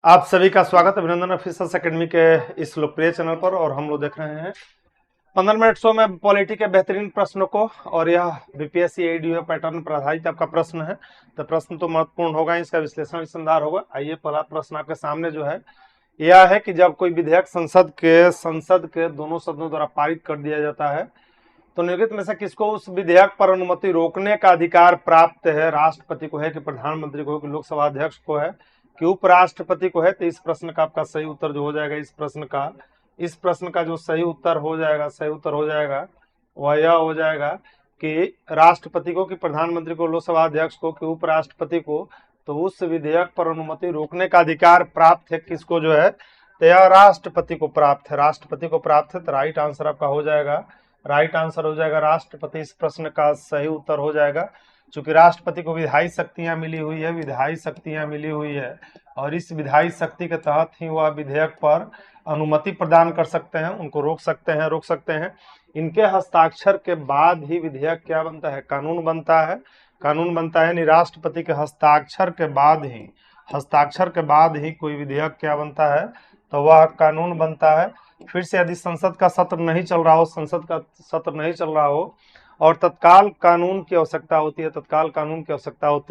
आप सभी का स्वागत अभिनंदन ऑफिसर्स एकेडमी के इस लोकप्रिय चैनल पर। और हम लोग देख रहे हैं 15 मिनट शो में पॉलिटी के बेहतरीन प्रश्नों को। और यह बीपीएससी एडीओ पैटर्न पर आधारित आपका प्रश्न है, तो प्रश्न तो महत्वपूर्ण होगा, इसका विश्लेषण विस्तार होगा। आइए, पहला प्रश्न आपके सामने जो है यह है कि जब कोई विधेयक संसद के दोनों सदनों द्वारा पारित कर दिया जाता है तो निम्नलिखित में से किसको उस विधेयक पर अनुमति रोकने का अधिकार प्राप्त है? राष्ट्रपति को है कि प्रधानमंत्री को है कि लोकसभा अध्यक्ष को है कि उपराष्ट्रपति को है? तो इस प्रश्न का आपका सही उत्तर जो हो जाएगा, इस प्रश्न का जो सही उत्तर हो जाएगा वह यह हो जाएगा कि राष्ट्रपति को, कि प्रधानमंत्री को, लोकसभा अध्यक्ष को, कि उपराष्ट्रपति को। तो उस विधेयक पर अनुमति रोकने का अधिकार प्राप्त है किसको जो है? तो यह राष्ट्रपति को प्राप्त है, तो राइट आंसर आपका हो जाएगा, राष्ट्रपति। इस प्रश्न का सही उत्तर हो जाएगा, चूंकि राष्ट्रपति को विधायी शक्तियां मिली हुई है और इस विधायी शक्ति के तहत ही वह विधेयक पर अनुमति प्रदान कर सकते हैं, उनको रोक सकते हैं। इनके हस्ताक्षर के बाद ही विधेयक क्या बनता है? कानून बनता है। यानी राष्ट्रपति के हस्ताक्षर के बाद ही कोई विधेयक क्या बनता है? तो वह कानून बनता है। फिर से यदि संसद का सत्र नहीं चल रहा हो और तत्काल कानून की आवश्यकता होती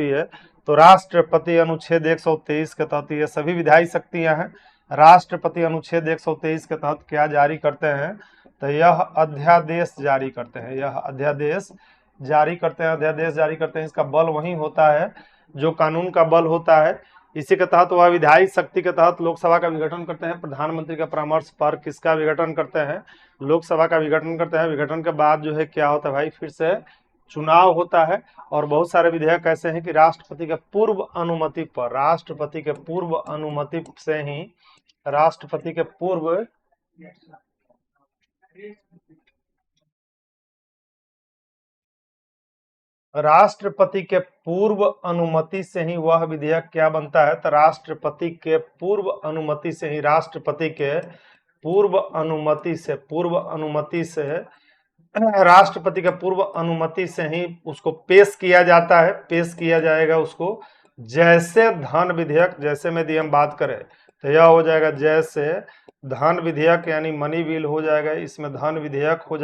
है, तो राष्ट्रपति अनुच्छेद 123 के तहत, ये सभी विधायी शक्तियां हैं, राष्ट्रपति अनुच्छेद 123 के तहत क्या जारी करते हैं? तो यह अध्यादेश जारी करते हैं। इसका बल वही होता है जो कानून का बल होता है। इसी के तहत वह विधायी शक्ति के तहत लोकसभा का विघटन करते हैं। प्रधानमंत्री के परामर्श पर किसका विघटन करते हैं? लोकसभा का विघटन करते हैं। विघटन के बाद जो है क्या होता है भाई? फिर से चुनाव होता है। और बहुत सारे विधेयक ऐसे हैं कि राष्ट्रपति के पूर्व अनुमति से ही वह विधेयक क्या बनता है? तो राष्ट्रपति के पूर्व अनुमति से ही उसको पेश किया जाता है, पेश किया जाएगा उसको। जैसे धन विधेयक, जैसे में यदि हम बात करें तो यह हो जाएगा जैसे धन विधेयक, यानी मनी बिल हो जाएगा, इसमें धन विधेयक हो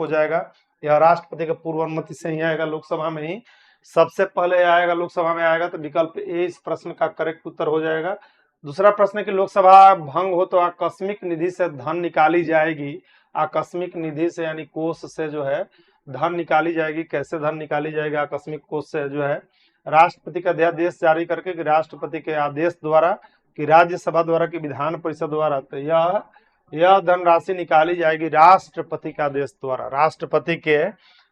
जाएगा। यह राष्ट्रपति के पूर्व अनुमति से ही आएगा, लोकसभा में ही सबसे पहले आएगा, लोकसभा में आएगा। तो विकल्प ए इस प्रश्न का करेक्ट उत्तर हो जाएगा। दूसरा प्रश्न है कि लोकसभा भंग हो तो आकस्मिक निधि से धन निकाली जाएगी। आकस्मिक निधि से यानी कोष से जो है धन निकाली जाएगी। कैसे धन निकाली जाएगी? आकस्मिक कोष से जो है राष्ट्रपति का अध्यादेश जारी करके, कि राष्ट्रपति के आदेश द्वारा, कि राज्यसभा द्वारा, कि विधान परिषद द्वारा। तो यह धनराशि निकाली जाएगी राष्ट्रपति के आदेश द्वारा। राष्ट्रपति के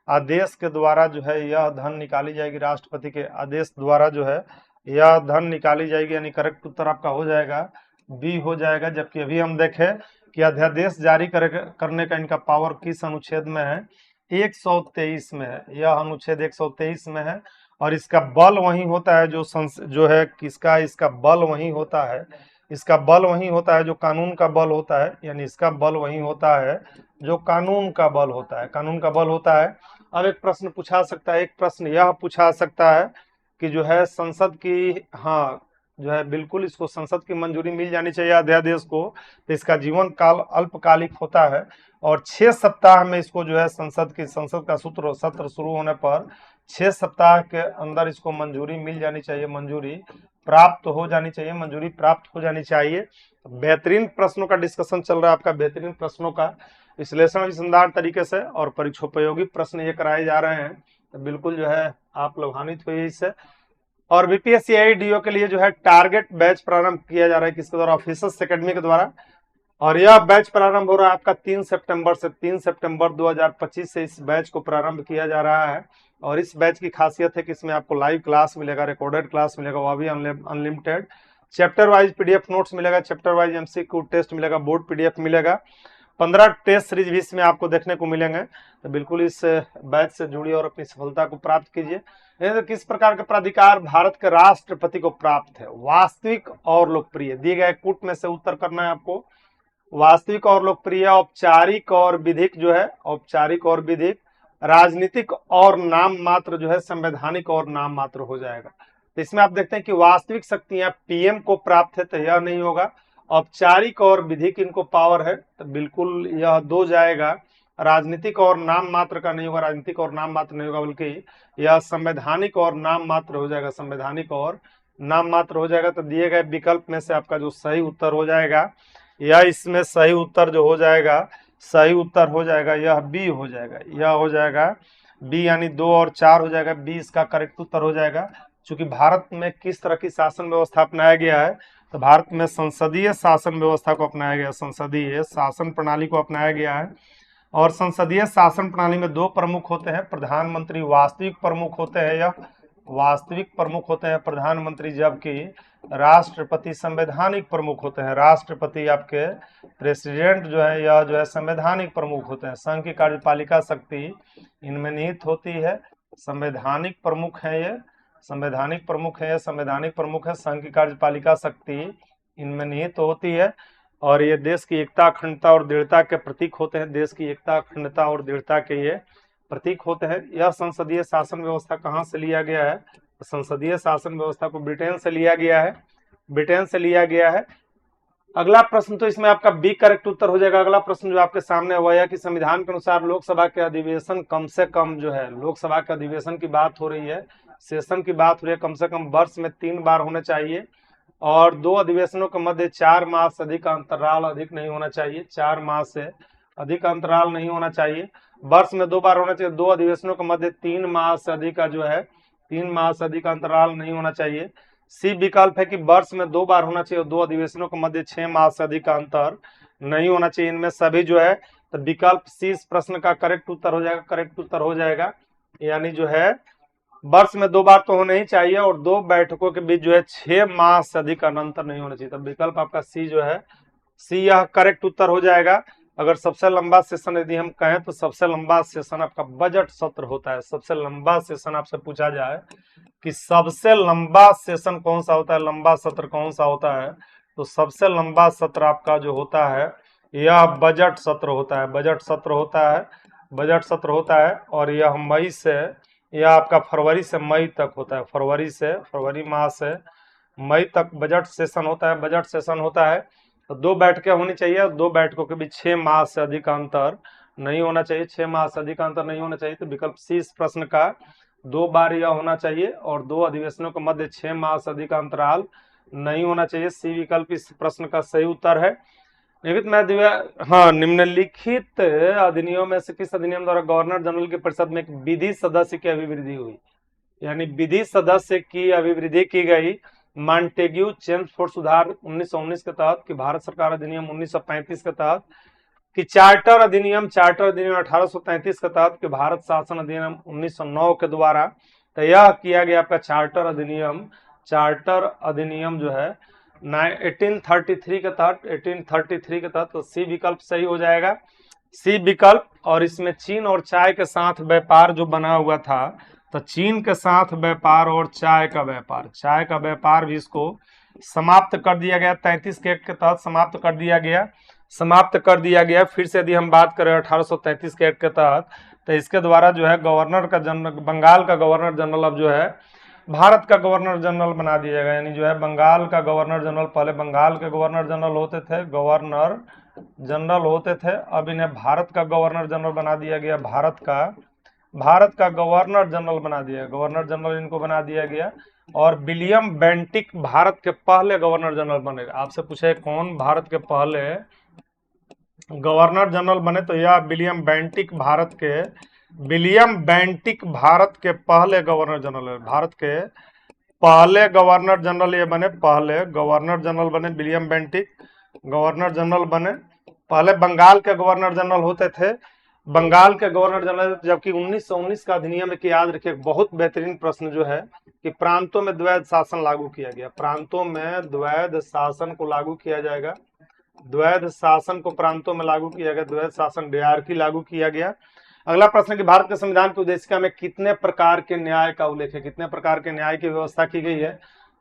आदेश के द्वारा जो है यह धन निकाली जाएगी। राष्ट्रपति के आदेश द्वारा जो है यह धन निकाली जाएगी। यानी करेक्ट उत्तर आपका हो जाएगा बी हो जाएगा। जबकि अभी हम देखें कि अध्यादेश जारी करने का इनका पावर किस अनुच्छेद में है? 123 में है। यह अनुच्छेद 123 में है और इसका बल वही होता है जो है किसका? इसका बल वही होता है जो कानून का बल होता है। यानी इसका बल वही होता है जो कानून का बल होता है। अब एक प्रश्न पूछा सकता है, एक प्रश्न यह पूछा सकता है कि जो है संसद की, हाँ जो है बिल्कुल इसको संसद की मंजूरी मिल जानी चाहिए अध्यादेश को। तो इसका जीवन काल अल्पकालिक होता है और 6 सप्ताह में इसको जो है संसद का सत्र शुरू होने पर 6 सप्ताह के अंदर इसको मंजूरी मिल जानी चाहिए, मंजूरी प्राप्त हो जानी चाहिए। बेहतरीन प्रश्नों का डिस्कशन चल रहा है आपका, बेहतरीन प्रश्नों का विश्लेषण विसंधान तरीके से और परीक्षोपयोगी प्रश्न ये कराए जा रहे हैं। तो बिल्कुल जो है आप लाभान्वित हुए इससे। और बीपीएससी एडीओ के लिए जो है टारगेट बैच प्रारंभ किया जा रहा है किसके द्वारा? ऑफिसर्स एकेडमी के द्वारा। और यह बैच प्रारंभ हो रहा है आपका 3 सितंबर 2025 से इस बैच को प्रारंभ किया जा रहा है। और इस बैच की खासियत है कि इसमें आपको लाइव क्लास मिलेगा, रिकॉर्डेड क्लास मिलेगा, वह भी unlimited. Chapter wise PDF notes मिलेगा, चैप्टर वाइज एमसीक्यू टेस्ट मिलेगा, बोर्ड पीडीएफ मिलेगा, 15 टेस्ट सीरीज भी इसमें आपको देखने को मिलेंगे। तो बिल्कुल इस बैच से जुड़िए और अपनी सफलता को प्राप्त कीजिए। तो किस प्रकार के प्राधिकार भारत के राष्ट्रपति को प्राप्त है? वास्तविक और लोकप्रिय, दिए गए कूट में से उत्तर करना है आपको। वास्तविक और लोकप्रिय, औपचारिक और विधिक जो है, औपचारिक और विधिक, राजनीतिक और नाम मात्र जो है, संवैधानिक और नाम मात्र हो जाएगा। तो इसमें आप देखते हैं कि वास्तविक शक्तियां पीएम को प्राप्त है, तो यह नहीं होगा। औपचारिक और विधिक इनको पावर है, तो बिल्कुल यह 2 जाएगा। राजनीतिक और नाम मात्र का नहीं होगा, राजनीतिक और नाम मात्र नहीं होगा, बल्कि यह संवैधानिक और नाम मात्र हो जाएगा, संवैधानिक और नाम मात्र हो जाएगा। तो दिए गए विकल्प में से आपका जो सही उत्तर हो जाएगा, या इसमें सही उत्तर जो हो जाएगा, सही उत्तर हो जाएगा यह बी हो जाएगा, यह हो जाएगा बी, यानी 2 और 4 हो जाएगा, बी इसका करेक्ट उत्तर हो जाएगा। चूंकि भारत में किस तरह की शासन व्यवस्था अपनाया गया है, तो भारत में संसदीय शासन व्यवस्था को अपनाया गया, संसदीय शासन प्रणाली को अपनाया गया है। और संसदीय शासन प्रणाली में 2 प्रमुख होते हैं, प्रधानमंत्री वास्तविक प्रमुख होते हैं, या वास्तविक प्रमुख होते हैं प्रधानमंत्री, जबकि राष्ट्रपति संवैधानिक प्रमुख होते हैं। राष्ट्रपति आपके प्रेसिडेंट जो है, यह जो है संवैधानिक प्रमुख होते हैं। संघ की कार्यपालिका शक्ति इनमें निहित होती है, संवैधानिक प्रमुख है ये, संवैधानिक प्रमुख है, संवैधानिक प्रमुख है। संघ की कार्यपालिका शक्ति इनमें निहित होती है, और ये देश की एकता, अखंडता और दृढ़ता के प्रतीक होते हैं। देश की एकता, अखंडता और दृढ़ता के ये प्रतीक होते हैं। यह संसदीय शासन व्यवस्था कहाँ से लिया गया है? संसदीय शासन व्यवस्था को ब्रिटेन से लिया गया है, ब्रिटेन से लिया गया है। अगला प्रश्न, तो इसमें आपका बी करेक्ट उत्तर हो जाएगा। अगला प्रश्न जो आपके सामने हुआ है कि संविधान के अनुसार लोकसभा के अधिवेशन कम से कम जो है, लोकसभा के अधिवेशन की बात हो रही है, सेशन की बात हो रही है, कम से कम वर्ष में 3 बार होने चाहिए, और 2 अधिवेशनों के मध्य 4 माह से अधिक अंतराल अधिक नहीं होना चाहिए, 4 माह से अधिक अंतराल नहीं होना चाहिए। वर्ष में 2 बार होना चाहिए, 2 अधिवेशनों के मध्य 3 माह से अधिक का जो है, 3 माह से अधिक अंतराल नहीं होना चाहिए। सी विकल्प है कि वर्ष में 2 बार होना चाहिए और 2 अधिवेशनों के मध्य 6 माह से अधिक का अंतर नहीं होना चाहिए। इनमें सभी जो है, तो विकल्प सी इस प्रश्न का करेक्ट उत्तर हो जाएगा, करेक्ट उत्तर हो जाएगा। यानी जो है वर्ष में 2 बार तो होना ही चाहिए, और 2 बैठकों के बीच जो है 6 माह से अधिक अंतर नहीं होना चाहिए। तो विकल्प आपका सी जो है, सी यह करेक्ट उत्तर हो जाएगा। अगर सबसे लंबा सेशन यदि हम कहें, तो सबसे लंबा सेशन आपका बजट सत्र होता है। सबसे लंबा सेशन आपसे पूछा जाए कि सबसे लंबा सेशन कौन सा होता है, लंबा सत्र कौन सा होता है, तो सबसे लंबा सत्र आपका जो होता है, यह बजट सत्र होता है, बजट सत्र होता है, बजट सत्र होता है। और यह मई से, यह आपका फरवरी से मई तक होता है, फरवरी माह से मई तक बजट सेशन होता है, बजट सेशन होता है। तो 2 बैठकें होनी चाहिए, 2 बैठकों के बीच 6 माह से अधिक अंतर नहीं होना चाहिए, 6 माह से अधिक अंतर नहीं होना चाहिए। तो विकल्प सी इस प्रश्न का 2 बार यह होना चाहिए, और 2 अधिवेशनों के मध्य 6 माह से अधिक अंतराल नहीं होना चाहिए। सी विकल्प इस प्रश्न का सही उत्तर है। निम्नलिखित अधिनियम में से किस अधिनियम द्वारा गवर्नर जनरल की परिषद में एक विधि सदस्य की अभिवृद्धि हुई? यानी विधि सदस्य की अभिवृद्धि की गई मॉन्टेग्यू चेम्सफोर्ड सुधार 1919 के तहत, कि भारत सरकार अधिनियम 1935 के तहत, कि चार्टर अधिनियम 1833 के तहत, कि भारत शासन अधिनियम 1909 के द्वारा। तो यह किया गया आपका चार्टर अधिनियम जो है 1833 के तहत, 1833 के तहत। तो सी विकल्प सही हो जाएगा, सी विकल्प। और इसमें चीन और चाय के साथ व्यापार जो बना हुआ था, तो चीन के साथ व्यापार और चाय का व्यापार भी इसको समाप्त कर दिया गया, 33 के एक्ट के तहत समाप्त कर दिया गया। फिर से यदि हम बात करें 1833 के एक्ट के तहत, तो इसके द्वारा जो है गवर्नर का जनरल, बंगाल का गवर्नर जनरल अब जो है भारत का गवर्नर जनरल बना दिया गया। यानी जो है बंगाल का गवर्नर जनरल, पहले बंगाल के गवर्नर जनरल होते थे, अब इन्हें भारत का गवर्नर जनरल बना दिया गया, भारत का गवर्नर जनरल बना दिया, गवर्नर जनरल इनको बना दिया गया। और विलियम बेंटिक भारत के पहले गवर्नर जनरल बने। आपसे पूछे कौन भारत के पहले गवर्नर जनरल बने, तो यह विलियम बेंटिक भारत के पहले गवर्नर जनरल है। भारत के पहले गवर्नर जनरल ये बने, पहले गवर्नर जनरल बने विलियम बेंटिक, गवर्नर जनरल बने। पहले बंगाल के गवर्नर जनरल होते थे, बंगाल के गवर्नर जनरल, जबकि 1919 का अधिनियम एक याद रखिए, बहुत बेहतरीन प्रश्न जो है कि प्रांतों में द्वैध शासन लागू किया गया, प्रांतों में द्वैध शासन को लागू किया जाएगा, द्वैध शासन को प्रांतों में लागू किया गया, द्वैध शासन डीआरकी लागू किया गया। अगला प्रश्न कि भारत के संविधान की उद्देशिका में कितने प्रकार के न्याय का उल्लेख है, कितने प्रकार के न्याय की व्यवस्था की गई है?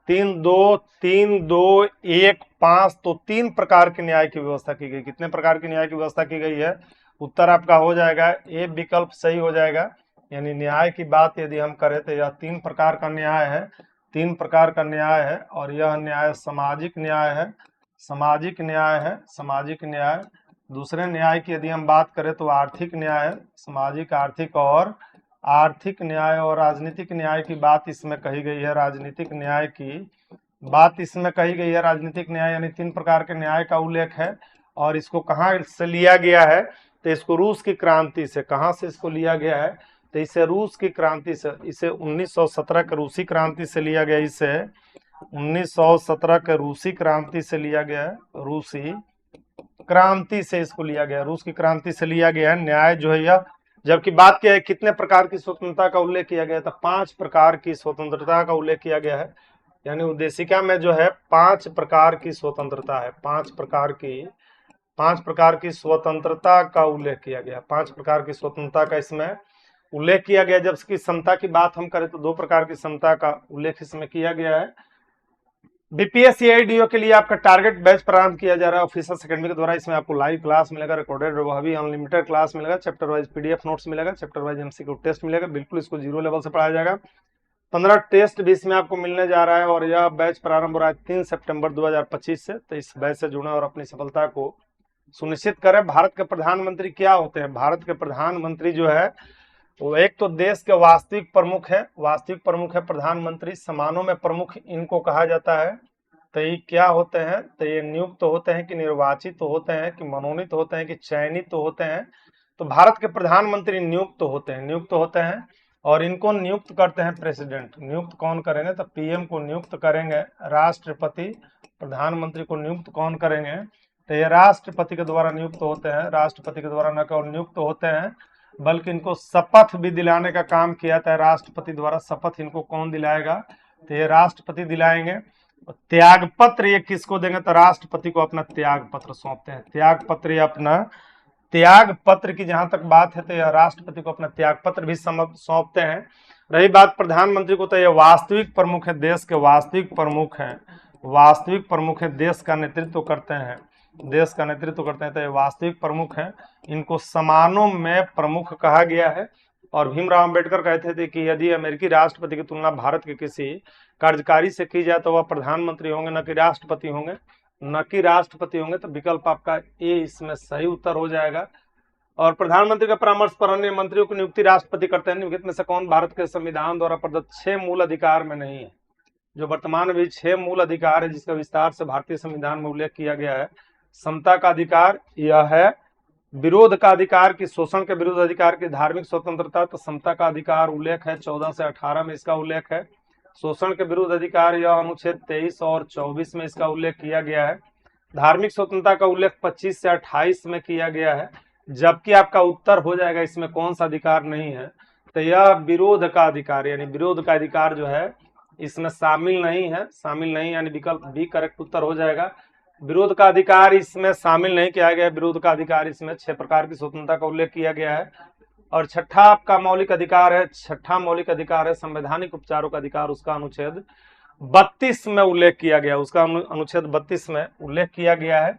3 2 1 5, तो 3 प्रकार के न्याय की व्यवस्था की गई। कितने प्रकार की न्याय की व्यवस्था की गई है? उत्तर आपका हो जाएगा ए विकल्प सही हो जाएगा। यानी न्याय की बात यदि हम करें तो यह 3 प्रकार का न्याय है, 3 प्रकार का न्याय है और यह न्याय सामाजिक न्याय है, सामाजिक न्याय है, सामाजिक न्याय। दूसरे न्याय की यदि हम बात करें तो आर्थिक न्याय है, सामाजिक आर्थिक और आर्थिक न्याय और राजनीतिक न्याय की बात इसमें कही गई है। राजनीतिक न्याय की बात इसमें कही गई है। राजनीतिक न्याय यानी 3 प्रकार के न्याय का उल्लेख है और इसको कहाँ से लिया गया है, तो इसको रूस की क्रांति से। कहाँ से इसको लिया गया है, तो इसे रूस की क्रांति से, इसे 1917 के रूसी क्रांति से लिया गया। इसे 1917 के रूसी क्रांति से लिया गया है, रूसी क्रांति से इसको लिया गया, रूस की क्रांति से लिया गया है न्याय जो है यह। जबकि बात किया है कितने प्रकार की स्वतंत्रता का उल्लेख किया गया, तो 5 प्रकार की स्वतंत्रता का उल्लेख किया गया है। यानी उद्देशिका में जो है 5 प्रकार की स्वतंत्रता है, 5 प्रकार की स्वतंत्रता का उल्लेख किया गया, 5 प्रकार की स्वतंत्रता का इसमें उल्लेख किया गया। जबकि समता की बात हम करें तो 2 प्रकार की समता का उल्लेख इसमें किया गया है। बीपीएससी AIDO के लिए आपका टारगेट बैच प्रारंभ किया जा रहा है ऑफिसर्स अकेडमी के द्वारा। इसमें आपको लाइव क्लास मिलेगा, रिकॉर्डेड वह भी अनलिमिटेड क्लास मिलेगा, चैप्टर वाइज PDF नोट्स मिलेगा, चैप्टर वाइज MCQ टेस्ट मिलेगा। बिल्कुल इसको 0 लेवल से पढ़ाया जाएगा। 15 टेस्ट भी इसमें आपको मिलने जा रहा है और यह बैच प्रारंभ हो रहा है 3 सितंबर 2025 से। तो इस बैच से जुड़े और अपनी सफलता को सुनिश्चित करें। भारत के प्रधानमंत्री क्या होते हैं? भारत के प्रधानमंत्री जो है वो एक तो देश के वास्तविक प्रमुख है, वास्तविक प्रमुख है प्रधानमंत्री, समानों में प्रमुख इनको कहा जाता है। तो ये क्या होते हैं, तो ये नियुक्त होते हैं कि निर्वाचित होते हैं कि मनोनीत होते हैं कि चयनित होते हैं। तो भारत के प्रधानमंत्री नियुक्त होते हैं और इनको नियुक्त करते हैं प्रेसिडेंट। नियुक्त कौन करेंगे, तो PM को नियुक्त करेंगे राष्ट्रपति। प्रधानमंत्री को नियुक्त कौन करेंगे, तो ये राष्ट्रपति के द्वारा नियुक्त होते हैं। राष्ट्रपति के द्वारा न केवल नियुक्त होते हैं बल्कि इनको शपथ भी दिलाने का काम किया जाता है राष्ट्रपति द्वारा। शपथ इनको कौन दिलाएगा, तो ये राष्ट्रपति दिलाएंगे। त्याग पत्र ये किसको देंगे, तो राष्ट्रपति को अपना त्याग पत्र सौंपते हैं। त्याग पत्र ये अपना त्याग पत्र की जहां तक बात है तो यह राष्ट्रपति को अपना त्याग पत्र भी सौंपते हैं। रही बात प्रधानमंत्री को, तो यह वास्तविक प्रमुख है, देश के वास्तविक प्रमुख हैं, वास्तविक प्रमुख है, देश का नेतृत्व करते हैं, देश का नेतृत्व करते हैं। तो ये वास्तविक प्रमुख हैं, इनको समानों में प्रमुख कहा गया है। और भीमराव अंबेडकर कहते थे कि यदि अमेरिकी राष्ट्रपति की तुलना भारत के किसी कार्यकारी से की जाए तो वह प्रधानमंत्री होंगे, न कि राष्ट्रपति होंगे, न कि राष्ट्रपति होंगे। तो विकल्प आपका ए इसमें सही उत्तर हो जाएगा। और प्रधानमंत्री का परामर्श पर अन्य मंत्रियों की नियुक्ति राष्ट्रपति करते हैं। निम्नलिखित में से कौन भारत के संविधान द्वारा प्रदत्त 6 मूल अधिकार में नहीं है? जो वर्तमान में 6 मूल अधिकार है जिसका विस्तार से भारतीय संविधान में उल्लेख किया गया है। समता का अधिकार, यह है विरोध का अधिकार की शोषण के विरुद्ध अधिकार की धार्मिक स्वतंत्रता, तो समता का अधिकार उल्लेख है 14 से 18 में इसका उल्लेख है। शोषण के विरुद्ध अधिकार यह अनुच्छेद 23 और 24 में इसका उल्लेख किया गया है। धार्मिक स्वतंत्रता का उल्लेख 25 से 28 में किया गया है। जबकि आपका उत्तर हो जाएगा इसमें कौन सा अधिकार नहीं है, तो यह विरोध का अधिकार, यानी विरोध का अधिकार जो है इसमें शामिल नहीं है, शामिल नहीं, यानी विकल्प बी करेक्ट उत्तर हो जाएगा। विरोध का अधिकार इसमें शामिल नहीं किया गया। विरोध का अधिकार इसमें 6 प्रकार की स्वतंत्रता का उल्लेख किया गया है। और छठा आपका मौलिक अधिकार है, छठा मौलिक अधिकार है संवैधानिक उपचारों का अधिकार, उसका अनुच्छेद 32 में उल्लेख किया गया, उसका अनुच्छेद 32 में उल्लेख किया गया है।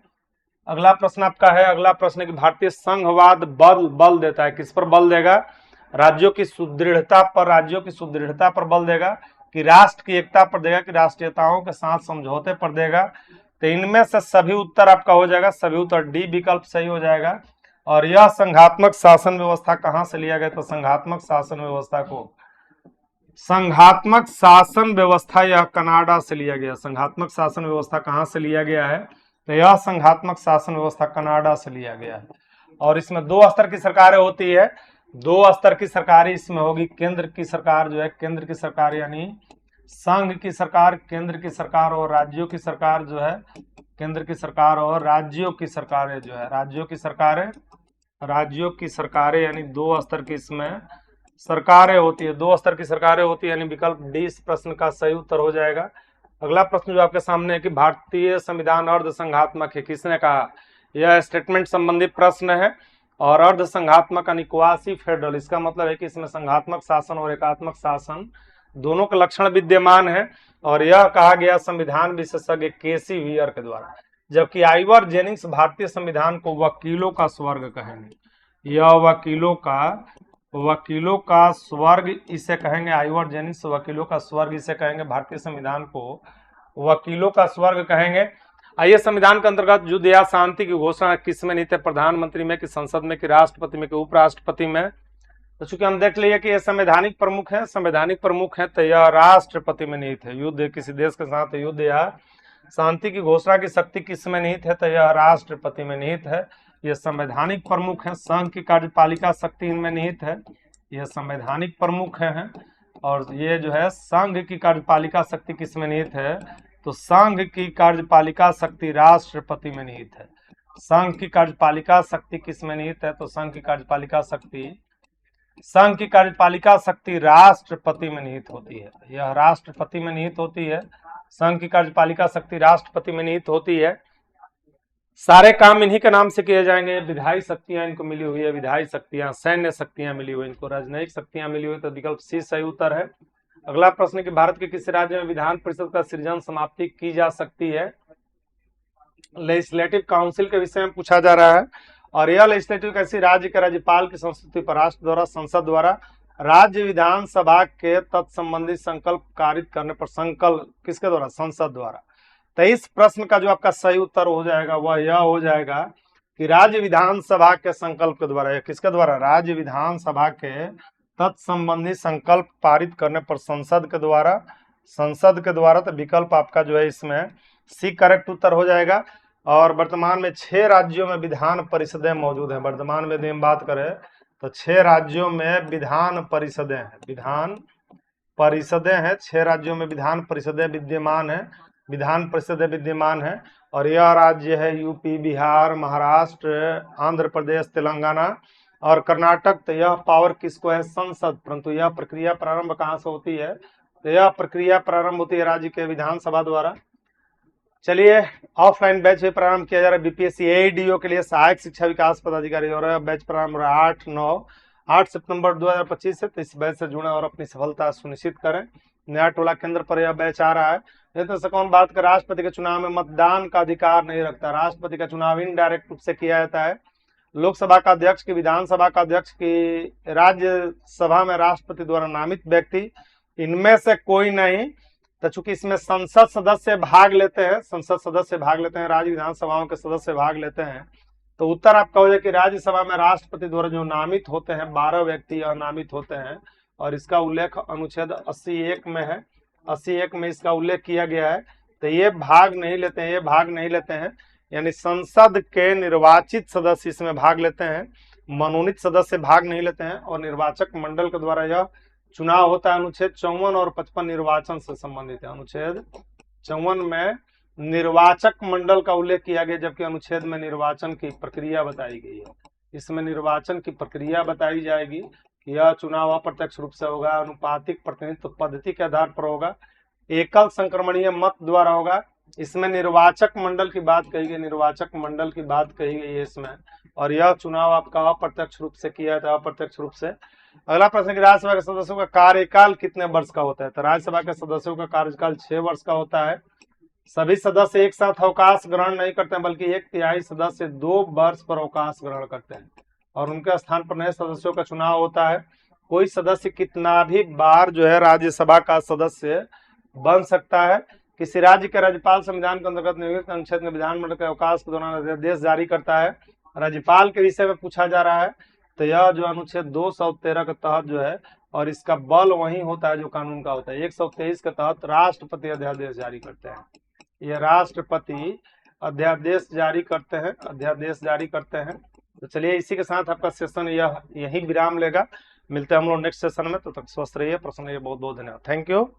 अगला प्रश्न आपका है, अगला प्रश्न है कि भारतीय संघवाद बल देता है, किस पर बल देगा? राज्यों की सुदृढ़ता पर, राज्यों की सुदृढ़ता पर बल देगा कि राष्ट्र की एकता पर देगा कि राष्ट्रीयताओं के साथ समझौते पर देगा? तो इनमें से सभी उत्तर आपका हो जाएगा, सभी उत्तर डी विकल्प सही हो जाएगा। और यह संघात्मक शासन व्यवस्था कहां से लिया गया? तो संघात्मक शासन व्यवस्था को, संघात्मक शासन व्यवस्था यह कनाडा से लिया गया। संघात्मक शासन व्यवस्था कहां से लिया गया है? तो यह संघात्मक शासन व्यवस्था कनाडा से लिया गया है। और इसमें 2 स्तर की सरकारें होती है, 2 स्तर की सरकारें इसमें होगी। केंद्र की सरकार जो है, केंद्र की सरकार यानी संघ की सरकार, केंद्र की सरकार, और राज्यों की सरकार जो है, केंद्र की सरकार और राज्यों की सरकारें जो है, राज्यों की सरकारें, राज्यों की सरकारें, यानी 2 स्तर की इसमें सरकारें होती है, 2 स्तर की सरकारें होती है, यानी विकल्प डी इस प्रश्न का सही उत्तर हो जाएगा। अगला प्रश्न जो आपके सामने है कि भारतीय संविधान अर्ध संघात्मक है, किसने कहा? यह स्टेटमेंट संबंधी प्रश्न है। और अर्ध संघात्मक यानी क्वासी फेडरल, इसका मतलब है कि इसमें संघात्मक शासन और एकात्मक शासन दोनों के लक्षण विद्यमान है। और यह कहा गया संविधान विशेषज्ञ केसी वियर के द्वारा। जबकि आइवर जेनिंग्स भारतीय संविधान को वकीलों का स्वर्ग कहेंगे। यह वकीलों का वकीलों का स्वर्ग इसे कहेंगे, आइवर जेनिस, वकीलों का स्वर्ग इसे कहेंगे। भारतीय संविधान को वकीलों का स्वर्ग कहेंगे। आइए, संविधान के अंतर्गत युद्ध या शांति की घोषणा किस में निहित है? प्रधानमंत्री में, कि संसद में, कि राष्ट्रपति में, कि उपराष्ट्रपति में? तो चूंकि हम देख लिए कि ये संवैधानिक प्रमुख है, संवैधानिक प्रमुख है, तो यह राष्ट्रपति में निहित है। युद्ध, किसी देश के साथ युद्ध या शांति की घोषणा की शक्ति किस में निहित है? तो यह राष्ट्रपति में निहित है। यह संवैधानिक प्रमुख है। संघ की कार्यपालिका शक्ति इनमें निहित है। यह संवैधानिक प्रमुख है। और ये जो है संघ की कार्यपालिका शक्ति किस में निहित है? तो संघ की कार्यपालिका शक्ति राष्ट्रपति में निहित है। संघ की कार्यपालिका शक्ति किस में निहित है? तो संघ की कार्यपालिका शक्ति राष्ट्रपति में निहित होती है। यह राष्ट्रपति में निहित होती है। संघ की कार्यपालिका शक्ति राष्ट्रपति में निहित होती है। सारे काम इन्हीं के नाम से किए जाएंगे। विधायी शक्तियां इनको मिली हुई है, विधायी शक्तियां, सैन्य शक्तियां मिली हुई, इनको राजनयिक शक्तियां मिली हुई। तो विकल्प सी सही उत्तर है। अगला प्रश्न कि भारत के किस राज्य में विधान परिषद का सृजन समाप्ति की जा सकती है? लेजिस्लेटिव काउंसिल के विषय में पूछा जा रहा है। और यह लेजिस्लेटिव कैसी राज्य के राज्यपाल की संस्तुति पर राष्ट्र द्वारा, संसद द्वारा राज्य विधानसभा के तत्संबंधी संकल्प पारित करने पर, संकल्प किसके द्वारा? संसद द्वारा। तो इस प्रश्न का जो आपका सही उत्तर हो जाएगा वह यह हो जाएगा कि राज्य विधानसभा के संकल्प के द्वारा। यह किसके द्वारा? राज्य विधानसभा के तत्संबंधी संकल्प पारित करने पर संसद के द्वारा, संसद के द्वारा। तो विकल्प आपका जो है इसमें सी करेक्ट उत्तर हो जाएगा। और वर्तमान में 6 राज्यों में विधान परिषदें मौजूद हैं। वर्तमान में यदि हम बात करें तो 6 राज्यों में विधान परिषदें हैं। विधान परिषदें हैं, 6 राज्यों में विधान परिषदें विद्यमान है, विधान परिषदें विद्यमान है। और यह राज्य है यूपी, बिहार, महाराष्ट्र, आंध्र प्रदेश, तेलंगाना और कर्नाटक। तो यह पावर किसको है? संसद। परंतु यह प्रक्रिया प्रारंभ कहाँ से होती है? तो यह प्रक्रिया प्रारंभ होती है राज्य के विधानसभा द्वारा। चलिए, ऑफलाइन बैच भी प्रारंभ किया जा रहा है बीपीएससी एडीओ के लिए, सहायक शिक्षा विकास पदाधिकारी। और बैच प्रारंभ हो रहा है 8 सितंबर 2025 से। तो इस बैच से जुड़े और अपनी सफलता सुनिश्चित करें। नया टोला केंद्र पर यह बैच आ रहा है। नहीं तो कौन बात कर, राष्ट्रपति के चुनाव में मतदान का अधिकार नहीं रखता। राष्ट्रपति का चुनाव इनडायरेक्ट रूप से किया जाता है। लोकसभा का अध्यक्ष की, विधानसभा का अध्यक्ष की, राज्यसभा में राष्ट्रपति द्वारा नामित व्यक्ति, इनमें से कोई नहीं। तो चूंकि इसमें संसद सदस्य भाग लेते हैं, संसद सदस्य भाग लेते हैं, राज्य विधानसभाओं के सदस्य भाग लेते हैं। तो उत्तर आपका हो जाए कि राज्यसभा में राष्ट्रपति द्वारा जो नामित होते हैं 12 व्यक्ति यह नामित होते हैं। और इसका उल्लेख अनुच्छेद 80(1) में है। 80(1) में इसका उल्लेख किया गया है। तो ये भाग नहीं लेते हैं, ये भाग नहीं लेते हैं। यानी संसद के निर्वाचित सदस्य इसमें भाग लेते हैं, मनोनीत सदस्य भाग नहीं लेते हैं। और निर्वाचक मंडल के द्वारा यह चुनाव होता है। अनुच्छेद 54 और 55 निर्वाचन से संबंधित है। अनुच्छेद 54 में निर्वाचक मंडल का उल्लेख किया गया, जबकि अनुच्छेद में निर्वाचन की प्रक्रिया बताई गई है। इसमें निर्वाचन की प्रक्रिया बताई जाएगी कि यह चुनाव अप्रत्यक्ष रूप से होगा, अनुपातिक प्रतिनिधित्व पद्धति के आधार पर होगा, एकल संक्रमणीय मत द्वारा होगा। इसमें निर्वाचक मंडल की बात कही गई, निर्वाचक मंडल की बात कही गई है इसमें। और यह चुनाव आपका अप्रत्यक्ष रूप से किया था, अप्रत्यक्ष रूप से। अगला प्रश्न कि राज्यसभा के सदस्यों का कार्यकाल कितने वर्ष का होता है? तो राज्यसभा के सदस्यों का कार्यकाल 6 वर्ष का होता है। सभी सदस्य एक साथ अवकाश ग्रहण नहीं करते हैं, बल्कि 1/3 सदस्य 2 वर्ष पर अवकाश ग्रहण करते हैं और उनके स्थान पर नए सदस्यों का चुनाव होता है। कोई सदस्य कितना भी बार जो है राज्यसभा का सदस्य बन सकता है। किसी राज्य के राज्यपाल संविधान के अंतर्गत नियुक्त अनुच्छेद में विधानमंडल के अवकाश के दौरान अध्यादेश जारी करता है। राज्यपाल के विषय में पूछा जा रहा है। तो यह जो अनुच्छेद 213 के तहत जो है, और इसका बल वही होता है जो कानून का होता है। 123 के तहत राष्ट्रपति अध्यादेश जारी करते हैं। ये राष्ट्रपति अध्यादेश जारी करते हैं, अध्यादेश जारी करते हैं। तो चलिए, इसी के साथ आपका सेशन यही विराम लेगा। मिलते हैं हम लोग नेक्स्ट सेशन में। तो तक स्वस्थ रहिए, प्रसन्न रहिए। बहुत बहुत धन्यवाद। Thank you.